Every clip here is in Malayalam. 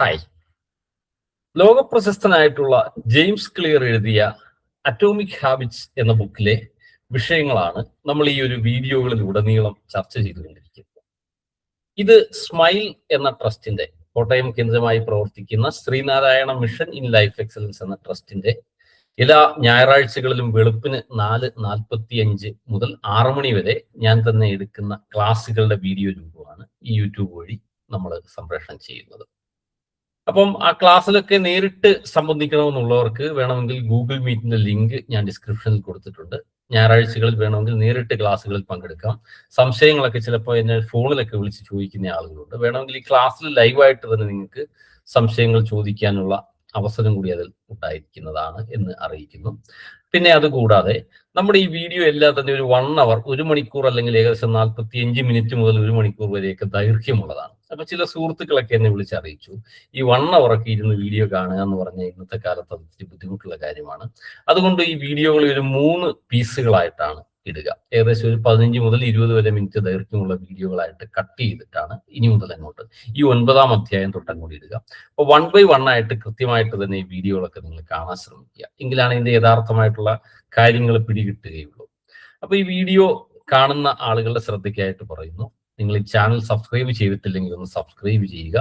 ഹായ്. ലോകപ്രശസ്തനായിട്ടുള്ള ജെയിംസ് ക്ലിയർ എഴുതിയ അറ്റോമിക് ഹാബിറ്റ്സ് എന്ന ബുക്കിലെ വിഷയങ്ങളാണ് നമ്മൾ ഈ ഒരു വീഡിയോകളിലുടനീളം ചർച്ച ചെയ്തുകൊണ്ടിരിക്കുന്നത്. ഇത് സ്മൈൽ എന്ന ട്രസ്റ്റിന്റെ, കോട്ടയം കേന്ദ്രമായി പ്രവർത്തിക്കുന്ന Sreenarayana mission in life excellence എന്ന ട്രസ്റ്റിന്റെ എല്ലാ ഞായറാഴ്ചകളിലും വെളുപ്പിന് 4:45 മുതൽ 6 മണി വരെ ഞാൻ തന്നെ എടുക്കുന്ന ക്ലാസ്സുകളുടെ വീഡിയോ രൂപമാണ് ഈ യൂട്യൂബ് വഴി നമ്മൾ സംപ്രേഷണം ചെയ്യുന്നത്. അപ്പം ആ ക്ലാസ്സിലൊക്കെ നേരിട്ട് സംബന്ധിക്കണമെന്നുള്ളവർക്ക് വേണമെങ്കിൽ ഗൂഗിൾ മീറ്റിന്റെ ലിങ്ക് ഞാൻ ഡിസ്ക്രിപ്ഷനിൽ കൊടുത്തിട്ടുണ്ട്. ഞായറാഴ്ചകളിൽ വേണമെങ്കിൽ നേരിട്ട് ക്ലാസ്സുകളിൽ പങ്കെടുക്കാം. സംശയങ്ങളൊക്കെ ചിലപ്പോൾ എന്നെ ഫോണിലൊക്കെ വിളിച്ച് ചോദിക്കുന്ന ആളുകളുണ്ട്. വേണമെങ്കിൽ ഈ ക്ലാസ്സിൽ ലൈവായിട്ട് തന്നെ നിങ്ങൾക്ക് സംശയങ്ങൾ ചോദിക്കാനുള്ള അവസരം കൂടി അതിൽ ഉണ്ടായിരിക്കുന്നതാണ് എന്ന് അറിയിക്കുന്നു. പിന്നെ അതുകൂടാതെ നമ്മുടെ ഈ വീഡിയോ എല്ലാം തന്നെ ഒരു 1 അവർ, 1 മണിക്കൂർ അല്ലെങ്കിൽ ഏകദേശം 45 മിനിറ്റ് മുതൽ 1 മണിക്കൂർ വരെയൊക്കെ ദൈർഘ്യമുള്ളതാണ്. അപ്പൊ ചില സുഹൃത്തുക്കളൊക്കെ എന്നെ വിളിച്ചറിയിച്ചു, ഈ 1 അവറൊക്കെ ഇരുന്ന് വീഡിയോ കാണുക എന്ന് പറഞ്ഞാൽ ഇന്നത്തെ കാലത്ത് അത് ഇത്തിരി ബുദ്ധിമുട്ടുള്ള കാര്യമാണ്. അതുകൊണ്ട് ഈ വീഡിയോകൾ ഒരു 3 പീസുകളായിട്ടാണ് ഇടുക. ഏകദേശം ഒരു 15 മുതൽ 20 വരെ മിനിറ്റ് ദൈർഘ്യമുള്ള വീഡിയോകളായിട്ട് കട്ട് ചെയ്തിട്ടാണ് ഇനി മുതൽ അങ്ങോട്ട് ഈ 9-ാം അധ്യായം തൊട്ടങ്ങോട്ട് ഇടുക. അപ്പോൾ 1 by 1 ആയിട്ട് കൃത്യമായിട്ട് തന്നെ ഈ വീഡിയോകളൊക്കെ നിങ്ങൾ കാണാൻ ശ്രമിക്കുക. എങ്കിലാണ് ഇതിന്റെ യഥാർത്ഥമായിട്ടുള്ള കാര്യങ്ങൾ പിടികിട്ടുകയുള്ളൂ. അപ്പൊ ഈ വീഡിയോ കാണുന്ന ആളുകളുടെ ശ്രദ്ധയ്ക്കായിട്ട് പറയുന്നു, നിങ്ങൾ ഈ ചാനൽ സബ്സ്ക്രൈബ് ചെയ്തിട്ടില്ലെങ്കിൽ ഒന്ന് സബ്സ്ക്രൈബ് ചെയ്യുക.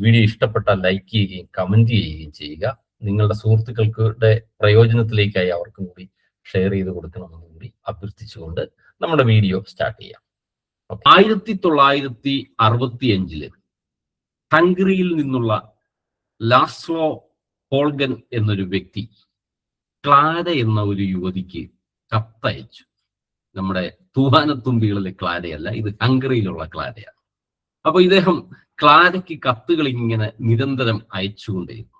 വീഡിയോ ഇഷ്ടപ്പെട്ടാൽ ലൈക്ക് ചെയ്യുകയും കമന്റ് ചെയ്യുകയും ചെയ്യുക. നിങ്ങളുടെ സുഹൃത്തുക്കൾക്ക് പ്രയോജനത്തിലേക്കായി അവർക്കും കൂടി ഷെയർ ചെയ്ത് കൊടുക്കണമെന്നും കൂടി അഭ്യർത്ഥിച്ചുകൊണ്ട് നമ്മുടെ വീഡിയോ സ്റ്റാർട്ട് ചെയ്യാം. 1965 ഹംഗറിയിൽ നിന്നുള്ള ലാസ്ലോ പോൾഗൻ എന്നൊരു വ്യക്തി ക്ലാര എന്ന ഒരു യുവതിക്ക് കത്തയച്ചു. നമ്മുടെ തൂവാനത്തുമ്പികളിലെ ക്ലാരയല്ല, ഇത് ഹംഗറിയിലുള്ള ക്ലാരയാണ്. അപ്പൊ ഇദ്ദേഹം ക്ലാരയ്ക്ക് കത്തുകൾ ഇങ്ങനെ നിരന്തരം അയച്ചുകൊണ്ടേയിരുന്നു.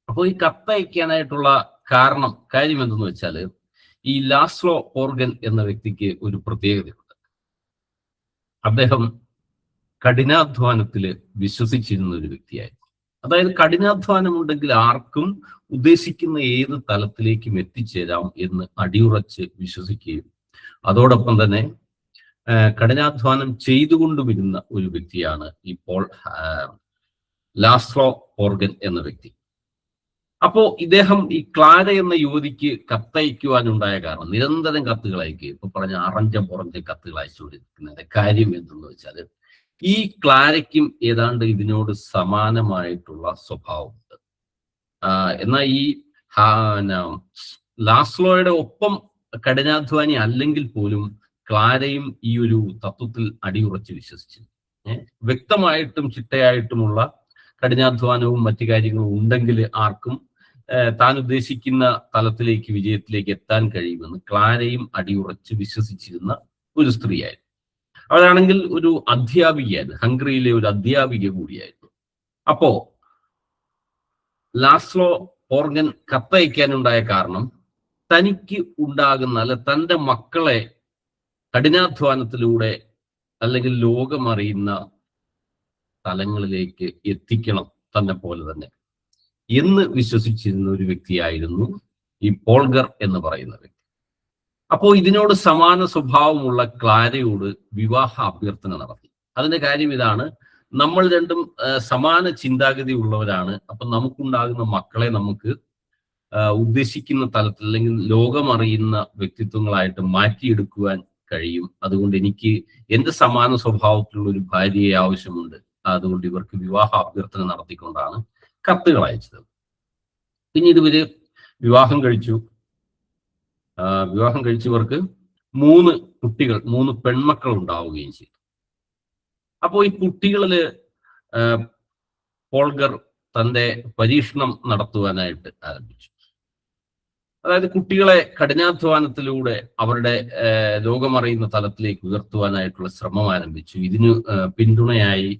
അപ്പോൾ ഈ കത്തയക്കാനായിട്ടുള്ള കാര്യം എന്തെന്ന് വെച്ചാല്, ഈ ലാസ്ലോ പോർഗൻ എന്ന വ്യക്തിക്ക് ഒരു പ്രത്യേകതയുണ്ട്. അദ്ദേഹം കഠിനാധ്വാനത്തില് വിശ്വസിച്ചിരുന്ന ഒരു വ്യക്തിയായിരുന്നു. അതായത് കഠിനാധ്വാനം ഉണ്ടെങ്കിൽ ആർക്കും ഉദ്ദേശിക്കുന്ന ഏത് തലത്തിലേക്കും എത്തിച്ചേരാം എന്ന് അടിയുറച്ച് വിശ്വസിക്കുകയും അതോടൊപ്പം തന്നെ കഠിനാധ്വാനം ചെയ്തുകൊണ്ടുവരുന്ന ഒരു വ്യക്തിയാണ് ഇപ്പോൾ ലാസ്ലോ പോർഗൻ എന്ന വ്യക്തി. അപ്പോ ഇദ്ദേഹം ഈ ക്ലാര എന്ന യുവതിക്ക് കത്തയക്കുവാനുണ്ടായ കാരണം, നിരന്തരം കത്തുകൾ അയക്കുക, ഇപ്പൊ പറഞ്ഞ അറഞ്ചം പുറഞ്ചം കത്തുകൾ അയച്ചുകൊണ്ടിരിക്കുന്നതിന്റെ കാര്യം എന്തെന്ന് വെച്ചാൽ, ഈ ക്ലാരയ്ക്കും ഏതാണ്ട് ഇതിനോട് സമാനമായിട്ടുള്ള സ്വഭാവമുണ്ട്. എന്നാൽ ഈ ലാസ്ലോയുടെ ഒപ്പം കഠിനാധ്വാനി അല്ലെങ്കിൽ പോലും ക്ലാരയും ഈ ഒരു തത്വത്തിൽ അടിയുറച്ച് വിശ്വസിച്ചു. വ്യക്തമായിട്ടും ചിട്ടയായിട്ടുമുള്ള കഠിനാധ്വാനവും മറ്റു കാര്യങ്ങളും ഉണ്ടെങ്കിൽ ആർക്കും താൻ ഉദ്ദേശിക്കുന്ന തലത്തിലേക്ക്, വിജയത്തിലേക്ക് എത്താൻ കഴിയുമെന്ന് ക്ലാരയും അടിയുറച്ച് വിശ്വസിച്ചിരുന്ന ഒരു സ്ത്രീയായിരുന്നു. അവരാണെങ്കിൽ ഒരു അധ്യാപികയായിരുന്നു, ഹംഗറിയിലെ ഒരു അധ്യാപിക കൂടിയായിരുന്നു. അപ്പോ ലാസ്ലോ പോർഗൻ കത്തയക്കാനുണ്ടായ കാരണം, തനിക്ക് ഉണ്ടാകുന്ന തൻ്റെ മക്കളെ കഠിനാധ്വാനത്തിലൂടെ അല്ലെങ്കിൽ ലോകമറിയുന്ന തലങ്ങളിലേക്ക് എത്തിക്കണം തന്നെ പോലെ തന്നെ എന്ന് വിശ്വസിച്ചിരുന്ന ഒരു വ്യക്തിയായിരുന്നു ഈ പോൾഗർ എന്ന് പറയുന്ന വ്യക്തി. അപ്പോൾ ഇതിനോട് സമാന സ്വഭാവമുള്ള ക്ലാരയോട് വിവാഹ അഭ്യർത്ഥന നടത്തി. അതിന്റെ കാര്യം ഇതാണ്, നമ്മൾ രണ്ടും സമാന ചിന്താഗതി ഉള്ളവരാണ്. അപ്പൊ നമുക്കുണ്ടാകുന്ന മക്കളെ നമുക്ക് ഉദ്ദേശിക്കുന്ന തലത്തിൽ അല്ലെങ്കിൽ ലോകമറിയുന്ന വ്യക്തിത്വങ്ങളായിട്ട് മാറ്റിയെടുക്കുവാൻ കഴിയും. അതുകൊണ്ട് എനിക്ക് എന്റെ സമാന സ്വഭാവത്തിലുള്ള ഒരു ഭാര്യയെ ആവശ്യമുണ്ട്. അതുകൊണ്ട് ഇവർക്ക് വിവാഹ അഭ്യർത്ഥന നടത്തിക്കൊണ്ടാണ് കത്തുകൾ അയച്ചത്. പിന്നീട് ഇവര് വിവാഹം കഴിച്ചവർക്ക് 3 കുട്ടികൾ, 3 പെൺമക്കൾ ഉണ്ടാവുകയും ചെയ്തു. അപ്പോൾ ഈ കുട്ടികളില് പോൾഗർ തന്റെ പരീക്ഷണം നടത്തുവാനായിട്ട് ആരംഭിച്ചു. അതായത് കുട്ടികളെ കഠിനാധ്വാനത്തിലൂടെ അവരുടെ ലോകമറിയുന്ന തലത്തിലേക്ക് ഉയർത്തുവാനായിട്ടുള്ള ശ്രമം ആരംഭിച്ചു. ഇതിന് പിന്തുണയായി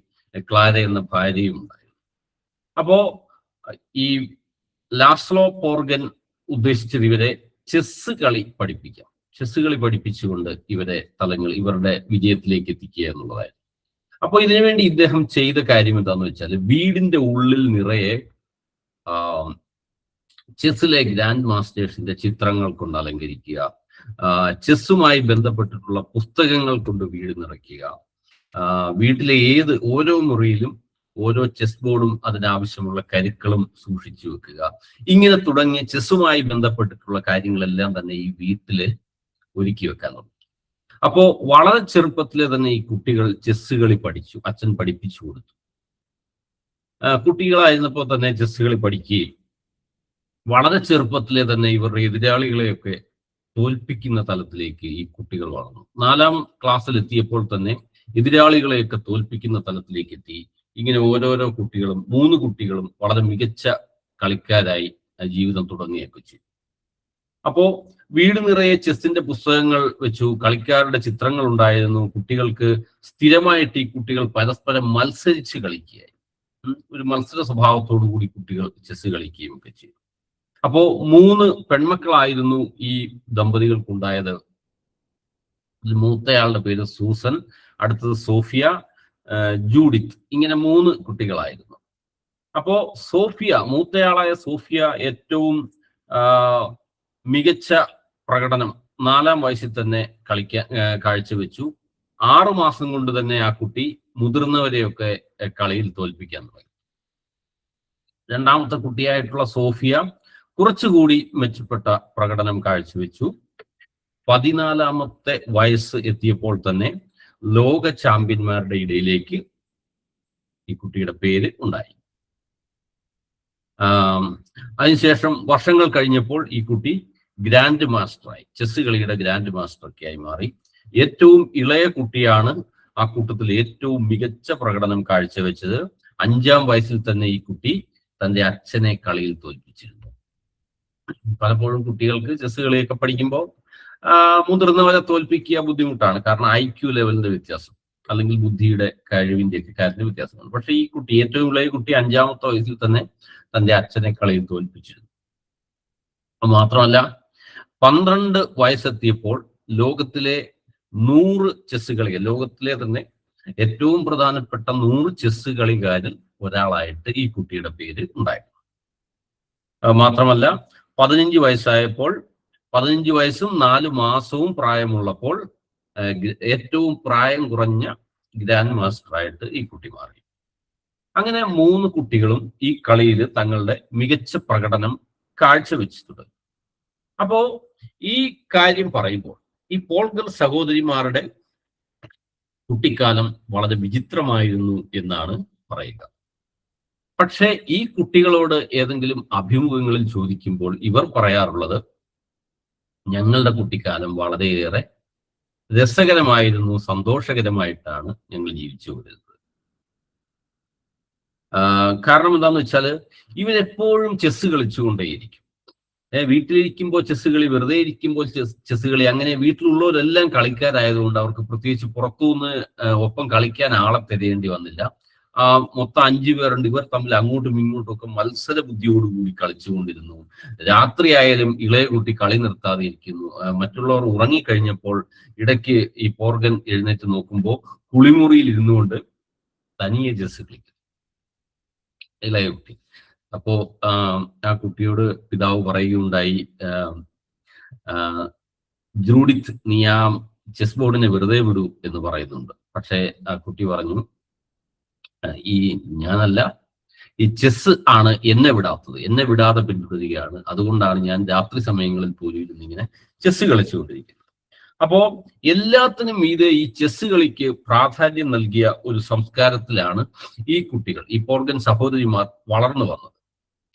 ക്ലാര എന്ന ഭാര്യയും ഉണ്ടായിരുന്നു. അപ്പോ ഈ ലാസ്ലോ പോർഗൻ ഉദ്ദേശിച്ചത് ഇവരെ ചെസ് കളി പഠിപ്പിച്ചുകൊണ്ട് ഇവരുടെ വിജയത്തിലേക്ക് എത്തിക്കുക എന്നുള്ളതായിരുന്നു. അപ്പോൾ ഇതിനുവേണ്ടി ഇദ്ദേഹം ചെയ്ത കാര്യം എന്താന്ന് വെച്ചാൽ, വീടിന്റെ ഉള്ളിൽ നിറയെ ചെസ്സിലെ ഗ്രാൻഡ് മാസ്റ്റേഴ്സിന്റെ ചിത്രങ്ങൾ കൊണ്ട് അലങ്കരിക്കുക, ചെസ്സുമായി ബന്ധപ്പെട്ടിട്ടുള്ള പുസ്തകങ്ങൾ കൊണ്ട് വീട് നിറയ്ക്കുക, വീട്ടിലെ ഓരോ മുറിയിലും ഓരോ ചെസ് ബോർഡും അതിനാവശ്യമുള്ള കരുക്കളും സൂക്ഷിച്ചു വെക്കുക. ഇങ്ങനെ തുടങ്ങിയ ചെസ്സുമായി ബന്ധപ്പെട്ടിട്ടുള്ള കാര്യങ്ങളെല്ലാം തന്നെ ഈ വീട്ടില് ഒരുക്കി വെക്കാൻ തുടങ്ങി. അപ്പോ വളരെ ചെറുപ്പത്തിലെ തന്നെ ഈ കുട്ടികൾ ചെസ് കളി പഠിച്ചു. അച്ഛൻ പഠിപ്പിച്ചു കൊടുത്തു. കുട്ടികളായിരുന്നപ്പോൾ തന്നെ ചെസ് കളി പഠിക്കുകയും വളരെ ചെറുപ്പത്തിലെ തന്നെ ഇവരുടെ എതിരാളികളെയൊക്കെ തോൽപ്പിക്കുന്ന തലത്തിലേക്ക് ഈ കുട്ടികൾ വളർന്നു. 4ാം ക്ലാസ്സിൽ എത്തിയപ്പോൾ തന്നെ എതിരാളികളെയൊക്കെ തോൽപ്പിക്കുന്ന തലത്തിലേക്ക് എത്തി. ഇങ്ങനെ ഓരോരോ കുട്ടികളും 3 കുട്ടികളും വളരെ മികച്ച കളിക്കാരായി ജീവിതം തുടങ്ങുകയൊക്കെ ചെയ്തു. അപ്പോ വീട് നിറയെ ചെസ്സിന്റെ പുസ്തകങ്ങൾ വെച്ചു, കളിക്കാരുടെ ചിത്രങ്ങൾ ഉണ്ടായിരുന്നു. കുട്ടികൾക്ക് സ്ഥിരമായിട്ട് ഈ കുട്ടികൾ പരസ്പരം മത്സരിച്ച് കളിക്കുകയായി. ഒരു മത്സര സ്വഭാവത്തോടു കൂടി കുട്ടികൾ ചെസ് കളിക്കുകയും ഒക്കെ ചെയ്തു. അപ്പോ 3 പെൺമക്കളായിരുന്നു ഈ ദമ്പതികൾക്കുണ്ടായത്. മൂത്തയാളുടെ പേര് സൂസൻ, അടുത്തത് സോഫിയ, ജൂഡിത്ത്. ഇങ്ങനെ 3 കുട്ടികളായിരുന്നു. അപ്പോ മൂത്തയാളായ സോഫിയ ഏറ്റവും മികച്ച പ്രകടനം 4ാം വയസ്സിൽ തന്നെ കാഴ്ചവെച്ചു. 6 മാസം കൊണ്ട് തന്നെ ആ കുട്ടി മുതിർന്നവരെയൊക്കെ കളിയിൽ തോൽപ്പിക്കാൻ തുടങ്ങി. 2ാമത്തെ കുട്ടിയായിട്ടുള്ള സോഫിയ കുറച്ചുകൂടി മെച്ചപ്പെട്ട പ്രകടനം കാഴ്ചവെച്ചു. 14ാമത്തെ വയസ്സ് എത്തിയപ്പോൾ തന്നെ ലോക ചാമ്പ്യന്മാരുടെ ഇടയിലേക്ക് ഈ കുട്ടിയുടെ പേര് ഉണ്ടായി. അതിനുശേഷം വർഷങ്ങൾ കഴിഞ്ഞപ്പോൾ ഈ കുട്ടി ഗ്രാൻഡ് മാസ്റ്ററായി, ചെസ് കളിയുടെ ഗ്രാൻഡ് മാസ്റ്ററൊക്കെ ആയി മാറി. ഏറ്റവും ഇളയ കുട്ടിയാണ് ആ കൂട്ടത്തിൽ ഏറ്റവും മികച്ച പ്രകടനം കാഴ്ചവെച്ചത്. 5ാം വയസ്സിൽ തന്നെ ഈ കുട്ടി തന്റെ അച്ഛനെ കളിയിൽ തോൽപ്പിച്ചിരുന്നു. പലപ്പോഴും കുട്ടികൾക്ക് ചെസ് കളിയൊക്കെ പഠിക്കുമ്പോൾ മുതിർന്നവരെ തോൽപ്പിക്കുക ബുദ്ധിമുട്ടാണ്. കാരണം IQ ലെവലിന്റെ വ്യത്യാസം അല്ലെങ്കിൽ ബുദ്ധിയുടെ കഴിവിന്റെ ഒക്കെ കാര്യത്തിൽ വ്യത്യാസമാണ്. പക്ഷെ ഈ കുട്ടി, ഏറ്റവും ഇളയ കുട്ടി 5ാമത്തെ വയസ്സിൽ തന്നെ തന്റെ അച്ഛനെ കളിയിൽ തോൽപ്പിച്ചിരുന്നു. മാത്രമല്ല 12 വയസ്സെത്തിയപ്പോൾ ലോകത്തിലെ 100 ചെസ് കളികൾ, ലോകത്തിലെ തന്നെ ഏറ്റവും പ്രധാനപ്പെട്ട 100 ചെസ് കളിക്കാരിൽ ഒരാളായിട്ട് ഈ കുട്ടിയുടെ പേര് ഉണ്ടായിരുന്നു. മാത്രമല്ല 15 വയസ്സായപ്പോൾ, 15 വയസ്സും 4 മാസവും പ്രായമുള്ളപ്പോൾ ഏറ്റവും പ്രായം കുറഞ്ഞ ഗ്രാൻഡ് മാസ്റ്ററായിട്ട് ഈ കുട്ടി മാറി. അങ്ങനെ 3 കുട്ടികളും ഈ കളിയിൽ തങ്ങളുടെ മികച്ച പ്രകടനം കാഴ്ചവെച്ചിട്ടുണ്ട്. അപ്പോ ഈ കാര്യം പറയുമ്പോൾ ഈ പോൾഗർ സഹോദരിമാരുടെ കുട്ടിക്കാലം വളരെ വിചിത്രമായിരുന്നു എന്നാണ് പറയുക. പക്ഷെ ഈ കുട്ടികളോട് ഏതെങ്കിലും അഭിമുഖങ്ങളിൽ ചോദിക്കുമ്പോൾ ഇവർ പറയാറുള്ളത്, ഞങ്ങളുടെ കുട്ടിക്കാലം വളരെയേറെ രസകരമായിരുന്നു, സന്തോഷകരമായിട്ടാണ് ഞങ്ങൾ ജീവിച്ചു വരുന്നത്. കാരണം എന്താന്ന് വെച്ചാല് ഇവരെപ്പോഴും ചെസ് കളിച്ചുകൊണ്ടേയിരിക്കും. വീട്ടിലിരിക്കുമ്പോൾ ചെസ് കളി, വെറുതെ ഇരിക്കുമ്പോൾ ചെസ് കളി, അങ്ങനെ വീട്ടിലുള്ളവരെല്ലാം കളിക്കാരായതുകൊണ്ട് അവർക്ക് പ്രത്യേകിച്ച് പുറത്തുനിന്ന് ഒപ്പം കളിക്കാൻ ആളെ തിരയേണ്ടി വന്നില്ല. മൊത്തം 5 പേരുണ്ട്. ഇവർ തമ്മിൽ അങ്ങോട്ടും ഇങ്ങോട്ടും ഒക്കെ മത്സര ബുദ്ധിയോടുകൂടി കളിച്ചുകൊണ്ടിരുന്നു. രാത്രിയായാലും ഇളയ കുട്ടി കളി നിർത്താതെ ഇരിക്കുന്നു. മറ്റുള്ളവർ ഉറങ്ങിക്കഴിഞ്ഞപ്പോൾ ഇടയ്ക്ക് ഈ പോർഗൻ എഴുന്നേറ്റ് നോക്കുമ്പോൾ കുളിമുറിയിൽ ഇരുന്നുകൊണ്ട് തനിയെ ചെസ് കളിക്കും ഇളയ കുട്ടി. അപ്പോ ആ കുട്ടിയോട് പിതാവ് പറയുകയുണ്ടായി, ജൂഡിത്ത്, നീ ആ ചെസ് ബോർഡിനെ വെറുതെ വിടൂ എന്ന് പറയുന്നുണ്ട്. പക്ഷെ ആ കുട്ടി പറഞ്ഞു, ഞാനല്ല, ഈ ചെസ് ആണ് എന്നെ വിടാത്തത്, എന്നെ വിടാതെ പിന്തുടരുകയാണ്, അതുകൊണ്ടാണ് ഞാൻ രാത്രി സമയങ്ങളിൽ പോലും ഇരുന്നിങ്ങനെ ചെസ് കളിച്ചുകൊണ്ടിരിക്കുന്നത്. അപ്പോ എല്ലാത്തിനും മീതെ ഈ ചെസ് കളിക്ക് പ്രാധാന്യം നൽകിയ ഒരു സംസ്കാരത്തിലാണ് ഈ കുട്ടികൾ, ഈ പോർഗൻ സഹോദരിമാർ വളർന്നു വന്നത്.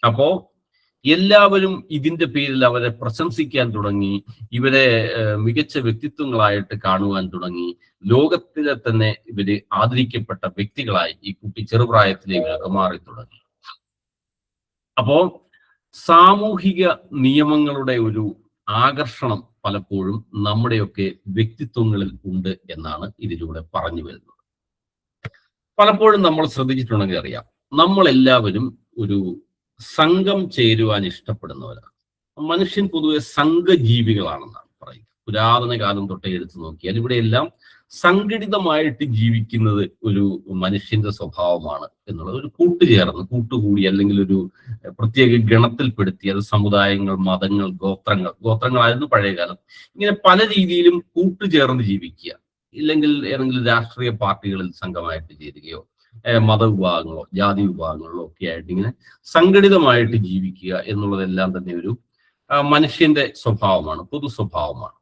അപ്പോ എല്ലാവരും ഇതിന്റെ പേരിൽ അവരെ പ്രശംസിക്കാൻ തുടങ്ങി, ഇവരെ മികച്ച വ്യക്തിത്വങ്ങളായിട്ട് കാണുവാൻ തുടങ്ങി. ലോകത്തിലെ തന്നെ ഇവര് ആദരിക്കപ്പെട്ട വ്യക്തികളായി ഈ കുട്ടി ചെറുപ്രായത്തിലെ ഇവരൊക്കെ മാറി തുടങ്ങി. അപ്പോ സാമൂഹിക നിയമങ്ങളുടെ ഒരു ആകർഷണം പലപ്പോഴും നമ്മുടെയൊക്കെ വ്യക്തിത്വങ്ങളിൽ ഉണ്ട് എന്നാണ് ഇതിലൂടെ പറഞ്ഞു വരുന്നത്. പലപ്പോഴും നമ്മൾ ശ്രദ്ധിച്ചിട്ടുണ്ടെങ്കിൽ അറിയാം, നമ്മളെല്ലാവരും ഒരു സംഘം ചേരുവാൻ ഇഷ്ടപ്പെടുന്നവരാണ്. മനുഷ്യൻ പൊതുവെ സംഘജീവികളാണെന്നാണ് പറയുക. പുരാതന കാലം തൊട്ടേ എടുത്തു നോക്കിയാൽ ഇവിടെയെല്ലാം സംഘടിതമായിട്ട് ജീവിക്കുന്നത് ഒരു മനുഷ്യന്റെ സ്വഭാവമാണ് എന്നുള്ളത്. ഒരു കൂട്ടുകൂടി അല്ലെങ്കിൽ ഒരു പ്രത്യേക ഗണത്തിൽപ്പെടുത്തി, അത് സമുദായങ്ങൾ, മതങ്ങൾ, ഗോത്രങ്ങളായിരുന്നു പഴയ കാലം. ഇങ്ങനെ പല രീതിയിലും കൂട്ടുചേർന്ന് ജീവിക്കുക ഇല്ലെങ്കിൽ ഏതെങ്കിലും രാഷ്ട്രീയ പാർട്ടികളിൽ സംഘമായിട്ട് ചേരുകയോ മതവിഭാഗങ്ങളോ ജാതി വിഭാഗങ്ങളോ ഒക്കെ ആയിട്ട് ഇങ്ങനെ സംഘടിതമായിട്ട് ജീവിക്കുക എന്നുള്ളതെല്ലാം തന്നെ ഒരു മനുഷ്യന്റെ സ്വഭാവമാണ്, പൊതു സ്വഭാവമാണ്.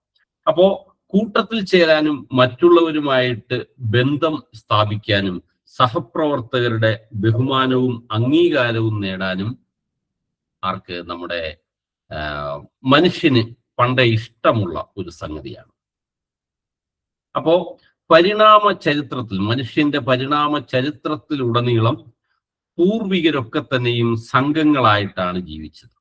അപ്പോ കൂട്ടത്തിൽ ചേരാനും മറ്റുള്ളവരുമായിട്ട് ബന്ധം സ്ഥാപിക്കാനും സഹപ്രവർത്തകരുടെ ബഹുമാനവും അംഗീകാരവും നേടാനും ആർക്ക് നമ്മുടെ മനുഷ്യന് പണ്ടേ ഇഷ്ടമുള്ള ഒരു സംഗതിയാണ്. അപ്പോ പരിണാമ ചരിത്രത്തിൽ, മനുഷ്യന്റെ പരിണാമ ചരിത്രത്തിലുടനീളം പൂർവികരൊക്കെ തന്നെയും സംഘങ്ങളായിട്ടാണ് ജീവിച്ചത്.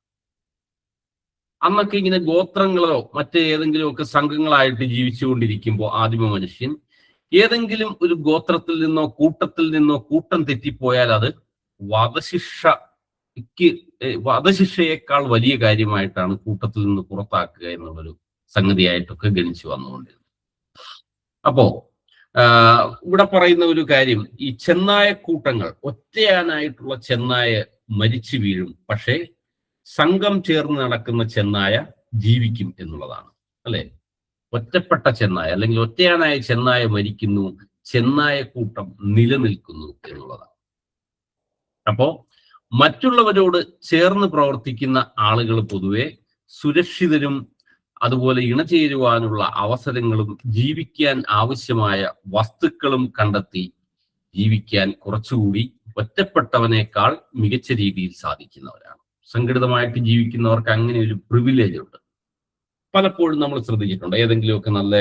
അന്നൊക്കെ ഇങ്ങനെ ഗോത്രങ്ങളോ മറ്റേതെങ്കിലും ഒക്കെ സംഘങ്ങളായിട്ട് ജീവിച്ചുകൊണ്ടിരിക്കുമ്പോൾ ആദിമ മനുഷ്യൻ ഏതെങ്കിലും ഒരു ഗോത്രത്തിൽ നിന്നോ കൂട്ടത്തിൽ നിന്നോ കൂട്ടം തെറ്റിപ്പോയാൽ അത് വധശിക്ഷയേക്കാൾ വലിയ കാര്യമായിട്ടാണ് കൂട്ടത്തിൽ നിന്ന് പുറത്താക്കുക എന്നുള്ളൊരു സംഗതിയായിട്ടൊക്കെ ഗണിച്ചു വന്നുകൊണ്ടിരുന്നത്. അപ്പോ ഇവിടെ പറയുന്ന ഒരു കാര്യം, ഈ ചെന്നായ കൂട്ടങ്ങൾ, ഒറ്റയാനായിട്ടുള്ള ചെന്നായ മരിച്ചു വീഴും, പക്ഷേ സംഘം ചേർന്ന് നടക്കുന്ന ചെന്നായ ജീവിക്കും എന്നുള്ളതാണ്, അല്ലെ? ഒറ്റപ്പെട്ട ചെന്നായ അല്ലെങ്കിൽ ഒറ്റയാനായ ചെന്നായ മരിക്കുന്നു, ചെന്നായ കൂട്ടം നിലനിൽക്കുന്നു എന്നുള്ളതാണ്. അപ്പോ മറ്റുള്ളവരോട് ചേർന്ന് പ്രവർത്തിക്കുന്ന ആളുകൾ പൊതുവെ സുരക്ഷിതരും അതുപോലെ ഇണചേരുവാനുള്ള അവസരങ്ങളും ജീവിക്കാൻ ആവശ്യമായ വസ്തുക്കളും കണ്ടെത്തി ജീവിക്കാൻ കുറച്ചുകൂടി ഒറ്റപ്പെട്ടവനേക്കാൾ മികച്ച രീതിയിൽ സാധിക്കുന്നവരാണ്. സംഘടിതമായിട്ട് ജീവിക്കുന്നവർക്ക് അങ്ങനെ ഒരു പ്രിവിലേജ് ഉണ്ട്. പലപ്പോഴും നമ്മൾ ശ്രദ്ധിച്ചിട്ടുണ്ട്, ഏതെങ്കിലുമൊക്കെ നല്ല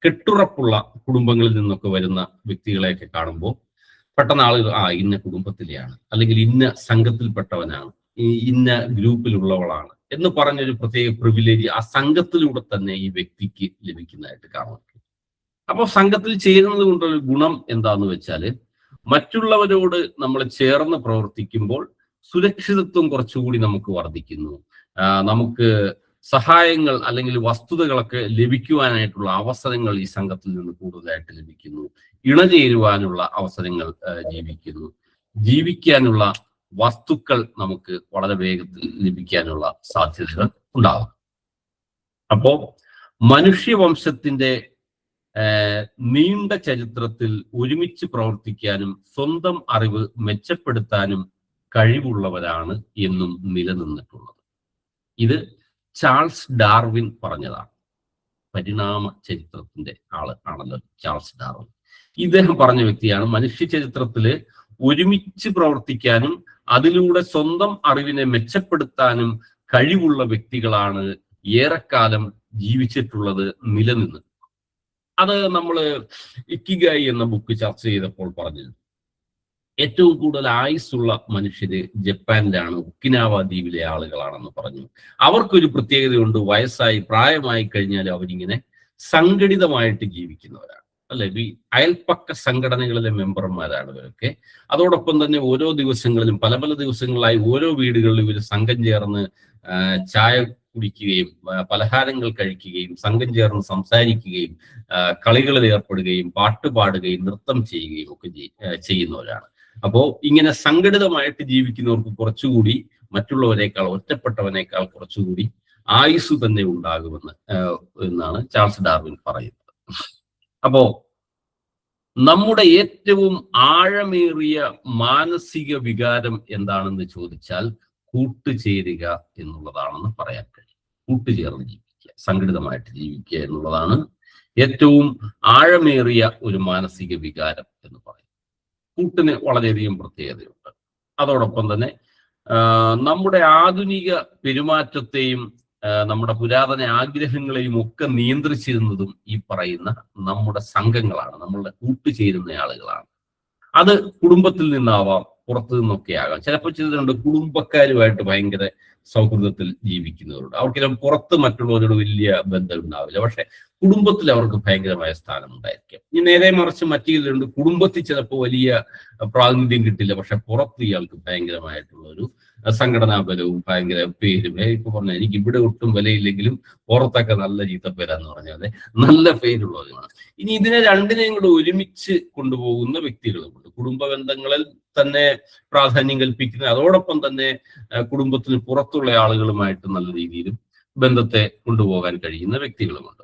കെട്ടുറപ്പുള്ള കുടുംബങ്ങളിൽ നിന്നൊക്കെ വരുന്ന വ്യക്തികളെയൊക്കെ കാണുമ്പോൾ പെട്ടെന്ന് ആളുകൾ ഇന്ന കുടുംബത്തിലെയാണ്, അല്ലെങ്കിൽ ഇന്ന സംഘത്തിൽപ്പെട്ടവനാണ്, ഇന്ന ഗ്രൂപ്പിലുള്ളവളാണ് എന്ന് പറഞ്ഞൊരു പ്രത്യേക പ്രിവിലേജ് ആ സംഘത്തിലൂടെ തന്നെ ഈ വ്യക്തിക്ക് ലഭിക്കുന്നതായിട്ട് കാണാൻ പറ്റും. അപ്പോൾ സംഘത്തിൽ ചേരുന്നത് കൊണ്ടൊരു ഗുണം എന്താന്ന് വെച്ചാല്, മറ്റുള്ളവരോട് നമ്മൾ ചേർന്ന് പ്രവർത്തിക്കുമ്പോൾ സുരക്ഷിതത്വം കുറച്ചുകൂടി നമുക്ക് വർദ്ധിക്കുന്നു. നമുക്ക് സഹായങ്ങൾ അല്ലെങ്കിൽ വസ്തുതകളൊക്കെ ലഭിക്കുവാനായിട്ടുള്ള അവസരങ്ങൾ ഈ സംഘത്തിൽ നിന്ന് കൂടുതലായിട്ട് ലഭിക്കുന്നു. ഇണചേരുവാനുള്ള അവസരങ്ങൾ ജീവിക്കാനുള്ള വസ്തുക്കൾ നമുക്ക് വളരെ വേഗത്തിൽ ലഭിക്കാനുള്ള സാധ്യതകൾ ഉണ്ടാകും. അപ്പോ മനുഷ്യവംശത്തിന്റെ നീണ്ട ചരിത്രത്തിൽ ഒരുമിച്ച് പ്രവർത്തിക്കാനും സ്വന്തം അറിവ് മെച്ചപ്പെടുത്താനും കഴിവുള്ളവരാണ് എന്നും നിലനിന്നിട്ടുള്ളത്. ഇത് ചാൾസ് ഡാർവിൻ പറഞ്ഞതാണ്. പരിണാമ ചരിത്രത്തിന്റെ ആണല്ലോ ചാൾസ് ഡാർവിൻ. ഇദ്ദേഹം പറഞ്ഞ വ്യക്തിയാണ്, മനുഷ്യ ചരിത്രത്തില് ഒരുമിച്ച് പ്രവർത്തിക്കാനും അതിലൂടെ സ്വന്തം അറിവിനെ മെച്ചപ്പെടുത്താനും കഴിവുള്ള വ്യക്തികളാണ് ഏറെക്കാലം ജീവിച്ചിട്ടുള്ളത്, നിലനിന്ന്. അത് നമ്മൾ ഇക്കിഗായി എന്ന ബുക്ക് ചർച്ച ചെയ്തപ്പോൾ പറഞ്ഞു, ഏറ്റവും കൂടുതൽ ആയുസ്സുള്ള മനുഷ്യര് ജപ്പാനിലാണ്, ഒക്കിനാവ ദ്വീപിലെ ആളുകളാണെന്ന് പറഞ്ഞു. അവർക്കൊരു പ്രത്യേകതയുണ്ട്, വയസ്സായി പ്രായമായി കഴിഞ്ഞാൽ അവരിങ്ങനെ സംഘടിതമായിട്ട് ജീവിക്കുന്നവരാണ്, അല്ലെ? ഈ അയൽപ്പക്ക സംഘടനകളിലെ മെമ്പർമാരാണ് ഇവരൊക്കെ. അതോടൊപ്പം തന്നെ ഓരോ ദിവസങ്ങളിലും പല പല ദിവസങ്ങളായി ഓരോ വീടുകളിലും ഇവർ സംഘം ചേർന്ന് ചായ കുടിക്കുകയും പലഹാരങ്ങൾ കഴിക്കുകയും സംഘം ചേർന്ന് സംസാരിക്കുകയും കളികളിൽ ഏർപ്പെടുകയും പാട്ട് പാടുകയും നൃത്തം ചെയ്യുകയും ഒക്കെ ചെയ്യുന്നവരാണ്. അപ്പോ ഇങ്ങനെ സംഘടിതമായിട്ട് ജീവിക്കുന്നവർക്ക് കുറച്ചുകൂടി മറ്റുള്ളവരെക്കാൾ, ഒറ്റപ്പെട്ടവനേക്കാൾ കുറച്ചുകൂടി ആയുസ് തന്നെ ഉണ്ടാകുമെന്ന് എന്നാണ് ചാൾസ് ഡാർവിൻ പറയുന്നത്. അപ്പോ നമ്മുടെ ഏറ്റവും ആഴമേറിയ മാനസിക വികാരം എന്താണെന്ന് ചോദിച്ചാൽ കൂട്ടുചേരുക എന്നുള്ളതാണെന്ന് പറയാൻ കഴിയും. കൂട്ടുചേർന്ന് ജീവിക്കുക, സംഘടിതമായിട്ട് ജീവിക്കുക എന്നുള്ളതാണ് ഏറ്റവും ആഴമേറിയ ഒരു മാനസിക വികാരം എന്ന് പറയും. കൂട്ടിന് വളരെയധികം പ്രത്യേകതയുണ്ട്. അതോടൊപ്പം തന്നെ നമ്മുടെ ആധുനിക പെരുമാറ്റത്തെയും നമ്മുടെ പുരാതന ആഗ്രഹങ്ങളെയും ഒക്കെ നിയന്ത്രിച്ചിരുന്നതും ഈ പറയുന്ന നമ്മുടെ സംഘങ്ങളാണ്, നമ്മളുടെ കൂട്ടുചേരുന്ന ആളുകളാണ്. അത് കുടുംബത്തിൽ നിന്നാവാം, പുറത്തു നിന്നൊക്കെ ആകാം. ചിലപ്പോൾ ചിലരുണ്ട് കുടുംബക്കാരുമായിട്ട് ഭയങ്കര സൗഹൃദത്തിൽ ജീവിക്കുന്നവരുണ്ട്. അവർക്ക് പുറത്ത് മറ്റുള്ളവരോട് വലിയ ബന്ധം ഉണ്ടാവില്ല, പക്ഷെ കുടുംബത്തിൽ അവർക്ക് ഭയങ്കരമായ സ്ഥാനം ഉണ്ടായിരിക്കും. ഇനി നേരെ മറിച്ച് മറ്റു ചിലരുണ്ട്, കുടുംബത്തിൽ ചിലപ്പോൾ വലിയ പ്രാതിനിധ്യം കിട്ടില്ല, പക്ഷെ പുറത്ത് ഇയാൾക്ക് ഭയങ്കരമായിട്ടുള്ള ഒരു സംഘടനാ ബലവും ഭയങ്കര പേരും. ഇപ്പൊ പറഞ്ഞാൽ എനിക്ക് ഇവിടെ ഒട്ടും വിലയില്ലെങ്കിലും പുറത്തൊക്കെ നല്ല ചീത്തപ്പേരാന്ന് പറഞ്ഞാല് നല്ല പേരുള്ളവരുമാണ്. ഇനി ഇതിനെ രണ്ടിനെയും കൂടെ ഒരുമിച്ച് കൊണ്ടുപോകുന്ന വ്യക്തികളുമുണ്ട്. കുടുംബ ബന്ധങ്ങളിൽ തന്നെ പ്രാധാന്യം കൽപ്പിക്കുന്ന, അതോടൊപ്പം തന്നെ കുടുംബത്തിന് പുറത്തുള്ള ആളുകളുമായിട്ട് നല്ല രീതിയിലും ബന്ധത്തെ കൊണ്ടുപോകാൻ കഴിയുന്ന വ്യക്തികളുമുണ്ട്.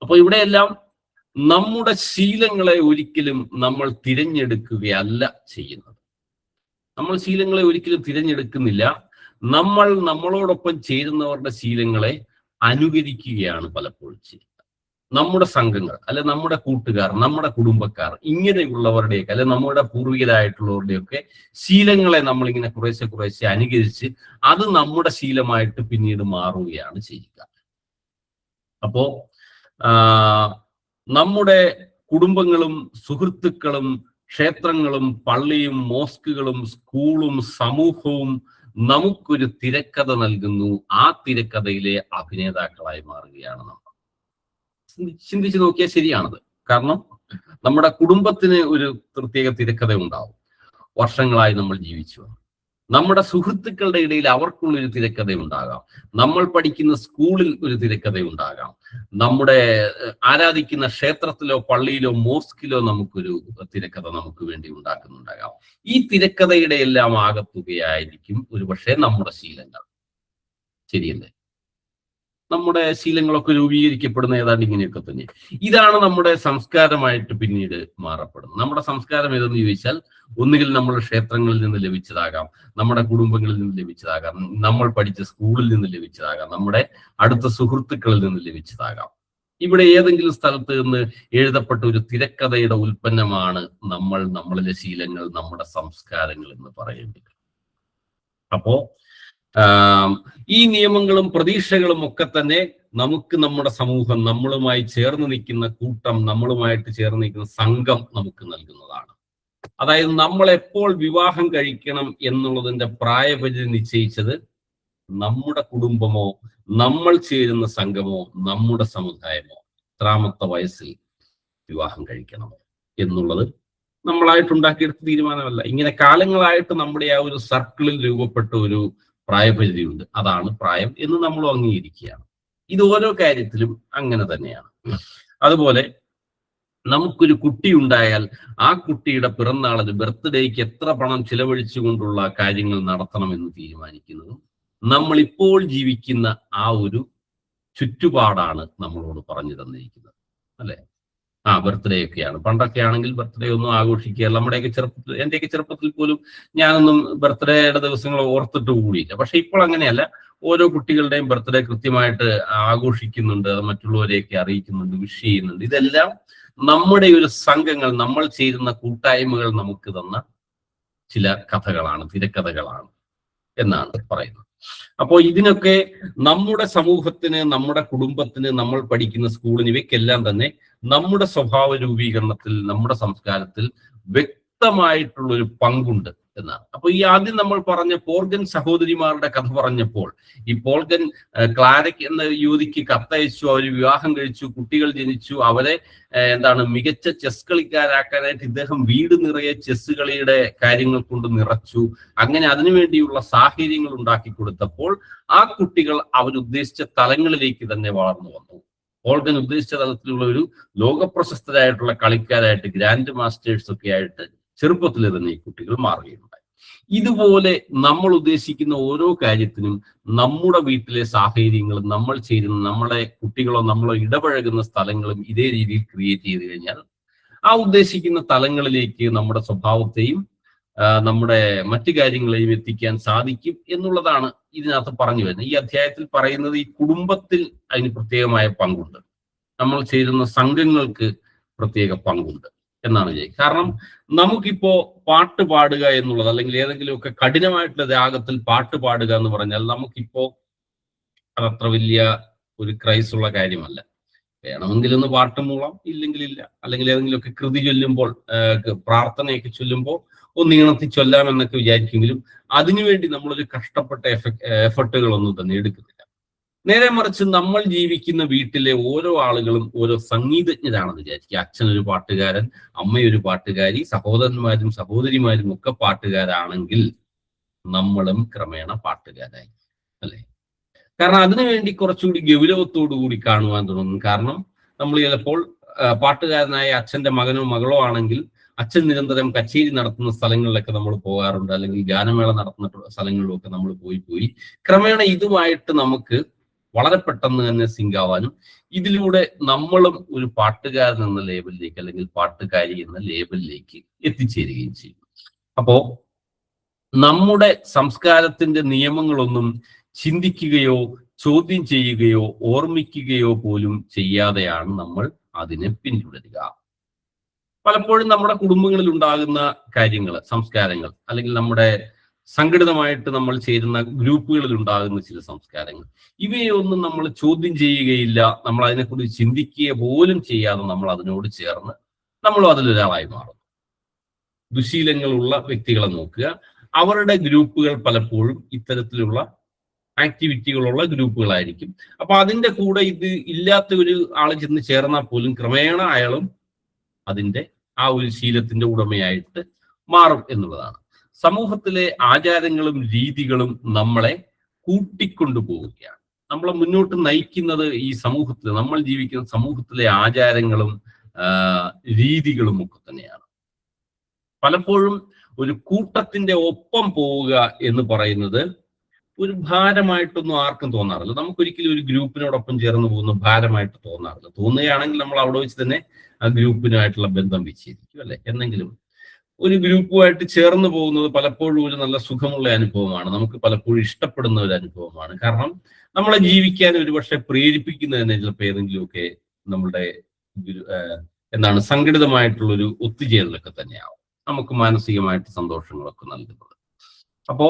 അപ്പൊ ഇവിടെയെല്ലാം നമ്മുടെ ശീലങ്ങളെ ഒരിക്കലും നമ്മൾ തിരഞ്ഞെടുക്കുകയല്ല ചെയ്യുന്നത്. നമ്മൾ ശീലങ്ങളെ ഒരിക്കലും തിരഞ്ഞെടുക്കുന്നില്ല. നമ്മൾ നമ്മളോടൊപ്പം ചേരുന്നവരുടെ ശീലങ്ങളെ അനുകരിക്കുകയാണ് പലപ്പോഴും ചെയ്യുന്നത്. നമ്മുടെ സംഘങ്ങൾ, അല്ലെ നമ്മുടെ കൂട്ടുകാർ, നമ്മുടെ കുടുംബക്കാർ, ഇങ്ങനെയുള്ളവരുടെയൊക്കെ അല്ലെ നമ്മുടെ പൂർവികരായിട്ടുള്ളവരുടെയൊക്കെ ശീലങ്ങളെ നമ്മളിങ്ങനെ കുറേശ്ശെ അനുകരിച്ച് അത് നമ്മുടെ ശീലമായിട്ട് പിന്നീട് മാറുകയാണ് ചെയ്യുക. അപ്പോ നമ്മുടെ കുടുംബങ്ങളും സുഹൃത്തുക്കളും ക്ഷേത്രങ്ങളും പള്ളിയും മോസ്കുകളും സ്കൂളും സമൂഹവും നമുക്കൊരു തിരക്കഥ നൽകുന്നു. ആ തിരക്കഥയിലെ അഭിനേതാക്കളായി മാറുകയാണ് നമ്മൾ. ചിന്തിച്ചു നോക്കിയാൽ ശരിയാണത്. കാരണം നമ്മുടെ കുടുംബത്തിന് ഒരു പ്രത്യേക തിരക്കഥ ഉണ്ടാവും. വർഷങ്ങളായി നമ്മൾ ജീവിച്ചു. നമ്മുടെ സുഹൃത്തുക്കളുടെ ഇടയിൽ അവർക്കുള്ളൊരു തിരക്കഥ ഉണ്ടാകാം. നമ്മൾ പഠിക്കുന്ന സ്കൂളിൽ ഒരു തിരക്കഥ ഉണ്ടാകാം. നമ്മുടെ ആരാധിക്കുന്ന ക്ഷേത്രത്തിലോ പള്ളിയിലോ മോസ്കിലോ നമുക്കൊരു തിരക്കഥ നമുക്ക് വേണ്ടി ഉണ്ടാക്കുന്നുണ്ടാകാം. ഈ തിരക്കഥയുടെ എല്ലാം ആകത്തുകയായിരിക്കും ഒരുപക്ഷെ നമ്മുടെ ശീലങ്ങൾ. ശരിയല്ലേ? നമ്മുടെ ശീലങ്ങളൊക്കെ രൂപീകരിക്കപ്പെടുന്ന ഏതാണ്ട് ഇങ്ങനെയൊക്കെ തന്നെ. ഇതാണ് നമ്മുടെ സംസ്കാരമായിട്ട് പിന്നീട് മാറപ്പെടുന്നത്. നമ്മുടെ സംസ്കാരം ഏതെന്ന് ചോദിച്ചാൽ ഒന്നുകിൽ നമ്മൾ ക്ഷേത്രങ്ങളിൽ നിന്ന് ലഭിച്ചതാകാം, നമ്മുടെ കുടുംബങ്ങളിൽ നിന്ന് ലഭിച്ചതാകാം, നമ്മൾ പഠിച്ച സ്കൂളിൽ നിന്ന് ലഭിച്ചതാകാം, നമ്മുടെ അടുത്ത സുഹൃത്തുക്കളിൽ നിന്ന് ലഭിച്ചതാകാം. ഇവിടെ ഏതെങ്കിലും സ്ഥലത്ത് നിന്ന് എഴുതപ്പെട്ട ഒരു തിരക്കഥയുടെ ഉൽപ്പന്നമാണ് നമ്മളിലെ ശീലങ്ങൾ, നമ്മുടെ സംസ്കാരങ്ങൾ എന്ന് പറയേണ്ടത്. അപ്പോ ഈ നിയമങ്ങളും പ്രതീക്ഷകളും ഒക്കെ തന്നെ നമുക്ക് നമ്മുടെ സമൂഹം, നമ്മളുമായി ചേർന്ന് നിൽക്കുന്ന കൂട്ടം, നമ്മളുമായിട്ട് ചേർന്ന് നിൽക്കുന്ന സംഘം നമുക്ക് നൽകുന്നതാണ്. അതായത് നമ്മൾ എപ്പോൾ വിവാഹം കഴിക്കണം എന്നുള്ളതിന്റെ പ്രായപരിധി നിശ്ചയിച്ചത് നമ്മുടെ കുടുംബമോ നമ്മൾ ചേരുന്ന സംഘമോ നമ്മുടെ സമുദായമോ എത്രാമത്തെ വയസ്സിൽ വിവാഹം കഴിക്കണമോ എന്നുള്ളത് നമ്മളായിട്ട് ഉണ്ടാക്കിയെടുത്ത തീരുമാനമല്ല. ഇങ്ങനെ കാലങ്ങളായിട്ട് നമ്മുടെ ആ ഒരു സർക്കിളിൽ രൂപപ്പെട്ട ഒരു പ്രായപരിധിയുണ്ട്. അതാണ് പ്രായം എന്ന് നമ്മൾ അംഗീകരിക്കുകയാണ്. ഇത് ഓരോ കാര്യത്തിലും അങ്ങനെ തന്നെയാണ്. അതുപോലെ നമുക്കൊരു കുട്ടി ഉണ്ടായാൽ ആ കുട്ടിയുടെ പിറന്നാളിന്, ബർത്ത്ഡേക്ക് എത്ര പണം ചിലവഴിച്ചുകൊണ്ടുള്ള കാര്യങ്ങൾ നടത്തണമെന്ന് തീരുമാനിക്കുന്നതും നമ്മൾ ഇപ്പോൾ ജീവിക്കുന്ന ആ ഒരു ചുറ്റുപാടാണ് നമ്മളോട് പറഞ്ഞു തന്നിരിക്കുന്നത്. അല്ലെ? ബർത്ത്ഡേ ഒക്കെയാണ്. പണ്ടൊക്കെ ആണെങ്കിൽ ബർത്ത്ഡേ ഒന്നും ആഘോഷിക്കുക, നമ്മുടെയൊക്കെ ചെറുപ്പത്തിൽ, എന്റെയൊക്കെ ചെറുപ്പത്തിൽ പോലും ഞാനൊന്നും ബർത്ത്ഡേയുടെ ദിവസങ്ങൾ ഓർത്തിട്ട് കൂടിയില്ല. പക്ഷെ ഇപ്പോൾ അങ്ങനെയല്ല. ഓരോ കുട്ടികളുടെയും ബർത്ത്ഡേ കൃത്യമായിട്ട് ആഘോഷിക്കുന്നുണ്ട്, മറ്റുള്ളവരെയൊക്കെ അറിയിക്കുന്നുണ്ട്, വിഷ് ചെയ്യുന്നുണ്ട്. ഇതെല്ലാം നമ്മുടെ ഒരു സംഘങ്ങൾ, നമ്മൾ ചേരുന്ന കൂട്ടായ്മകൾ നമുക്ക് തന്ന ചില കഥകളാണ്, തിരക്കഥകളാണ് എന്നാണ് പറയുന്നത്. അപ്പോൾ ഇതിനൊക്കെ നമ്മുടെ സമൂഹത്തിന്, നമ്മുടെ കുടുംബത്തിന്, നമ്മൾ പഠിക്കുന്ന സ്കൂളിന്, ഇവയ്ക്കെല്ലാം തന്നെ നമ്മുടെ സ്വഭാവ രൂപീകരണത്തിൽ, നമ്മുടെ സംസ്കാരത്തിൽ വ്യക്തമായിട്ടുള്ളൊരു പങ്കുണ്ട് എന്നാണ്. അപ്പൊ ഈ ആദ്യം നമ്മൾ പറഞ്ഞ പോർഗൻ സഹോദരിമാരുടെ കഥ പറഞ്ഞപ്പോൾ, ഈ പോർഗൻ ക്ലാരക് എന്ന യുവതിക്ക് കത്തയച്ചു, അവർ വിവാഹം കഴിച്ചു, കുട്ടികൾ ജനിച്ചു, അവരെ മികച്ച ചെസ് കളിക്കാരാക്കാനായിട്ട് ഇദ്ദേഹം വീട് നിറയെ ചെസ് കളിയുടെ കാര്യങ്ങൾ കൊണ്ട് നിറച്ചു. അങ്ങനെ അതിനുവേണ്ടിയുള്ള സാഹചര്യങ്ങൾ ഉണ്ടാക്കി കൊടുത്തപ്പോൾ ആ കുട്ടികൾ അവരുദ്ദേശിച്ച തലങ്ങളിലേക്ക് തന്നെ വളർന്നു വന്നു. പോൾഗൻ ഉദ്ദേശിച്ച തലത്തിലുള്ള ഒരു ലോകപ്രശസ്തരായിട്ടുള്ള കളിക്കാരായിട്ട്, ഗ്രാൻഡ് മാസ്റ്റേഴ്സ് ഒക്കെ ആയിട്ട് ചെറുപ്പത്തിൽ തന്നെ ഈ കുട്ടികൾ മാറുകയുണ്ടായി. ഇതുപോലെ നമ്മൾ ഉദ്ദേശിക്കുന്ന ഓരോ കാര്യത്തിനും നമ്മുടെ വീട്ടിലെ സാഹചര്യങ്ങളും, നമ്മൾ ചേരുന്ന, നമ്മളെ കുട്ടികളോ നമ്മളോ ഇടപഴകുന്ന സ്ഥലങ്ങളും ഇതേ രീതിയിൽ ക്രിയേറ്റ് ചെയ്ത് കഴിഞ്ഞാൽ ആ ഉദ്ദേശിക്കുന്ന തലങ്ങളിലേക്ക് നമ്മുടെ സ്വഭാവത്തെയും നമ്മുടെ മറ്റു കാര്യങ്ങളെയും എത്തിക്കാൻ സാധിക്കും എന്നുള്ളതാണ് ഇതിനകത്ത് പറഞ്ഞു വരുന്നത്. ഈ അധ്യായത്തിൽ പറയുന്നത് ഈ കുടുംബത്തിൽ അതിന് പ്രത്യേകമായ പങ്കുണ്ട്, നമ്മൾ ചേരുന്ന സംഘങ്ങൾക്ക് പ്രത്യേക പങ്കുണ്ട് എന്നാണ് വിചാരിക്കുക. കാരണം നമുക്കിപ്പോ പാട്ട് പാടുക എന്നുള്ളത്, അല്ലെങ്കിൽ ഏതെങ്കിലുമൊക്കെ കഠിനമായിട്ടുള്ള രാഗത്തിൽ പാട്ട് പാടുക എന്ന് പറഞ്ഞാൽ നമുക്കിപ്പോ അതത്ര വലിയ ഒരു ക്രൈസുള്ള കാര്യമല്ല. വേണമെങ്കിൽ ഒന്ന് പാട്ട് മൂളാം, ഇല്ലെങ്കിൽ ഇല്ല. അല്ലെങ്കിൽ ഏതെങ്കിലുമൊക്കെ കൃതി ചൊല്ലുമ്പോൾ, പ്രാർത്ഥനയൊക്കെ ചൊല്ലുമ്പോൾ ഒന്ന് ഈണത്തി ചൊല്ലാം എന്നൊക്കെ വിചാരിക്കുമെങ്കിലും അതിനുവേണ്ടി നമ്മളൊരു കഷ്ടപ്പെട്ട എഫർട്ടുകളൊന്നും തന്നെ എടുക്കുന്നില്ല. നേരെ മറിച്ച് നമ്മൾ ജീവിക്കുന്ന വീട്ടിലെ ഓരോ ആളുകളും ഓരോ സംഗീതജ്ഞരാണെന്ന് വിചാരിക്കുക. അച്ഛനൊരു പാട്ടുകാരൻ, അമ്മയൊരു പാട്ടുകാരി, സഹോദരന്മാരും സഹോദരിമാരും ഒക്കെ പാട്ടുകാരാണെങ്കിൽ നമ്മളും ക്രമേണ പാട്ടുകാരായി, അല്ലെ? കാരണം അതിനുവേണ്ടി കുറച്ചുകൂടി ഗൗരവത്തോടു കൂടി കാണുവാൻ തുടങ്ങും. കാരണം നമ്മൾ ചിലപ്പോൾ പാട്ടുകാരനായ അച്ഛന്റെ മകനോ മകളോ ആണെങ്കിൽ അച്ഛൻ നിരന്തരം കച്ചേരി നടത്തുന്ന സ്ഥലങ്ങളിലൊക്കെ നമ്മൾ പോകാറുണ്ട്, അല്ലെങ്കിൽ ഗാനമേള നടത്തുന്ന സ്ഥലങ്ങളിലൊക്കെ നമ്മൾ പോയി ക്രമേണ ഇതുമായിട്ട് നമുക്ക് വളരെ പെട്ടെന്ന് തന്നെ സിങ്ക് ആവാനും ഇതിലൂടെ നമ്മളും ഒരു പാട്ടുകാരൻ എന്ന ലേബലിലേക്ക് അല്ലെങ്കിൽ പാട്ടുകാരി എന്ന ലേബലിലേക്ക് എത്തിച്ചേരുകയും ചെയ്യും. അപ്പോ നമ്മുടെ സംസ്കാരത്തിന്റെ നിയമങ്ങളൊന്നും ചിന്തിക്കുകയോ ചോദ്യം ചെയ്യുകയോ ഓർമ്മിക്കുകയോ പോലും ചെയ്യാതെയാണ് നമ്മൾ അതിനെ പിന്തുടരുക. പലപ്പോഴും നമ്മുടെ കുടുംബങ്ങളിൽ ഉണ്ടാകുന്ന കാര്യങ്ങൾ, സംസ്കാരങ്ങൾ, അല്ലെങ്കിൽ നമ്മുടെ സംഘടിതമായിട്ട് നമ്മൾ ചേരുന്ന ഗ്രൂപ്പുകളിൽ ഉണ്ടാകുന്ന ചില സംസ്കാരങ്ങൾ, ഇവയൊന്നും നമ്മൾ ചോദ്യം ചെയ്യുകയില്ല. നമ്മൾ അതിനെക്കുറിച്ച് ചിന്തിക്കുക പോലും ചെയ്യാതെ നമ്മൾ അതിനോട് ചേർന്ന് നമ്മളും അതിലൊരാളായി മാറും. ദുശീലങ്ങളുള്ള വ്യക്തികളെ നോക്കുക, അവരുടെ ഗ്രൂപ്പുകൾ പലപ്പോഴും ഇത്തരത്തിലുള്ള ആക്ടിവിറ്റികളുള്ള ഗ്രൂപ്പുകളായിരിക്കും. അപ്പൊ അതിന്റെ കൂടെ ഇത് ഇല്ലാത്ത ഒരു ആള് ചെന്ന് ചേർന്നാൽ പോലും ക്രമേണ അയാളും അതിന്റെ ആ ഒരു ശീലത്തിന്റെ ഉടമയായിട്ട് മാറും എന്നുള്ളതാണ്. സമൂഹത്തിലെ ആചാരങ്ങളും രീതികളും നമ്മളെ കൂട്ടിക്കൊണ്ടു പോവുകയാണ്. നമ്മളെ മുന്നോട്ട് നയിക്കുന്നത് ഈ സമൂഹത്തിൽ, നമ്മൾ ജീവിക്കുന്ന സമൂഹത്തിലെ ആചാരങ്ങളും രീതികളും ഒക്കെ തന്നെയാണ്. പലപ്പോഴും ഒരു കൂട്ടത്തിന്റെ ഒപ്പം പോവുക എന്ന് പറയുന്നത് ഒരു ഭാരമായിട്ടൊന്നും ആർക്കും തോന്നാറില്ല. നമുക്കൊരിക്കലും ഒരു ഗ്രൂപ്പിനോടൊപ്പം ചേർന്ന് പോകുന്ന ഭാരമായിട്ട് തോന്നാറില്ല. തോന്നുകയാണെങ്കിൽ നമ്മൾ അവിടെ വെച്ച് തന്നെ ആ ഗ്രൂപ്പിനായിട്ടുള്ള ബന്ധം വിച്ഛേദിക്കും, അല്ലെ? എന്നെങ്കിലും ഒരു ഗ്രൂപ്പുമായിട്ട് ചേർന്ന് പോകുന്നത് പലപ്പോഴും ഒരു നല്ല സുഖമുള്ള അനുഭവമാണ്, നമുക്ക് പലപ്പോഴും ഇഷ്ടപ്പെടുന്ന ഒരു അനുഭവമാണ്. കാരണം നമ്മളെ ജീവിക്കാൻ ഒരുപക്ഷെ പ്രേരിപ്പിക്കുന്നത് തന്നെ ചിലപ്പോൾ ഏതെങ്കിലുമൊക്കെ നമ്മളുടെ സംഘടിതമായിട്ടുള്ള ഒരു ഒത്തുചേരലൊക്കെ തന്നെയാവും നമുക്ക് മാനസികമായിട്ട് സന്തോഷങ്ങളൊക്കെ നൽകുന്നത്. അപ്പോ